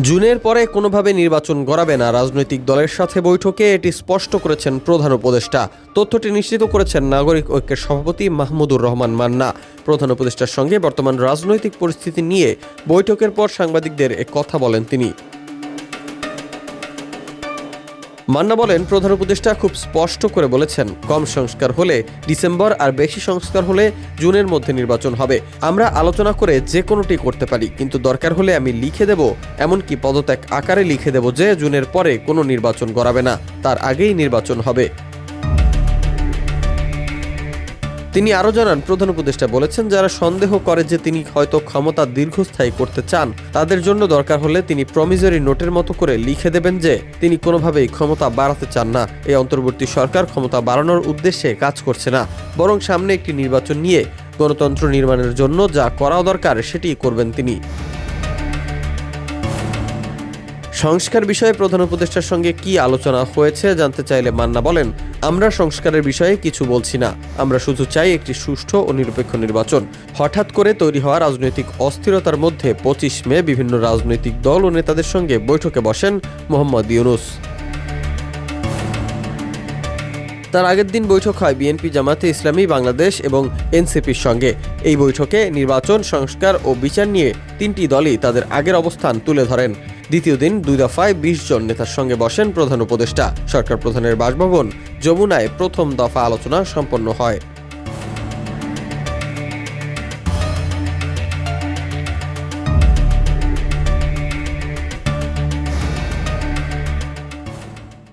জুনের পরে কোনোভাবে নির্বাচন গড়াবে না রাজনৈতিক দলের সাথে বৈঠকে এটি স্পষ্ট করেছেন প্রধান উপদেষ্টা। তথ্যটি নিশ্চিত করেছেন নাগরিক ঐক্যের সভাপতি মাহমুদুর রহমান মান্না। প্রধান উপদেষ্টার সঙ্গে বর্তমান রাজনৈতিক পরিস্থিতি নিয়ে বৈঠকের পর সাংবাদিকদের কথা বলেন তিনি। মান্না বলেন, প্রধান উপদেষ্টা খুব স্পষ্ট করে বলেছেন, কম সংস্কার হলে ডিসেম্বর আর বেশি সংস্কার হলে জুনের মধ্যে নির্বাচন হবে। আমরা আলোচনা করে যে কোনোটি করতে পারি, কিন্তু দরকার হলে আমি লিখে দেব, এমনকি পদত্যাগ আকারে লিখে দেব যে জুনের পরে কোনো নির্বাচন গড়াবে না, তার আগেই নির্বাচন হবে। তিনি আরও জানান, প্রধান উপদেষ্টা বলেছেন, যারা সন্দেহ করে যে তিনি হয়তো ক্ষমতা দীর্ঘস্থায়ী করতে চান, তাদের জন্য দরকার হলে তিনি প্রমিজরি নোটের মতো করে লিখে দেবেন যে তিনি কোনোভাবেই ক্ষমতা বাড়াতে চান না। এই অন্তর্বর্তী সরকার ক্ষমতা বাড়ানোর উদ্দেশ্যে কাজ করছে না, বরং সামনে একটি নির্বাচন নিয়ে গণতন্ত্র নির্মাণের জন্য যা করা দরকার সেটি করবেন তিনি। সংস্কার বিষয়ে প্রধান উপদেষ্টার সঙ্গে কি আলোচনা হয়েছে জানতে চাইলে মান্না বলেন, আমরা সংস্কারের বিষয়ে কিছু বলছি না, আমরা শুধু চাই একটি সুষ্ঠু ও নিরপেক্ষ নির্বাচন। হঠাৎ করে তৈরি হওয়া রাজনৈতিক অস্থিরতার মধ্যে 25 মে বিভিন্ন রাজনৈতিক দল ও নেতাদের সঙ্গে বৈঠকে বসেন মোহাম্মদ ইউনূস। তার আগের দিন বৈঠক হয় বিএনপি, জামায়াতে ইসলামী বাংলাদেশ এবং এনসিপির সঙ্গে। এই বৈঠকে নির্বাচন, সংস্কার ও বিচার নিয়ে তিনটি দলই তাদের আগের অবস্থান তুলে ধরেন। দ্বিতীয় দিন 2 দফায় 20 জন নেতার সঙ্গে বসেন প্রধান উপদেষ্টা। সরকার প্রধানের বাসভবন যমুনায় প্রথম দফা আলোচনা সম্পন্ন হয়।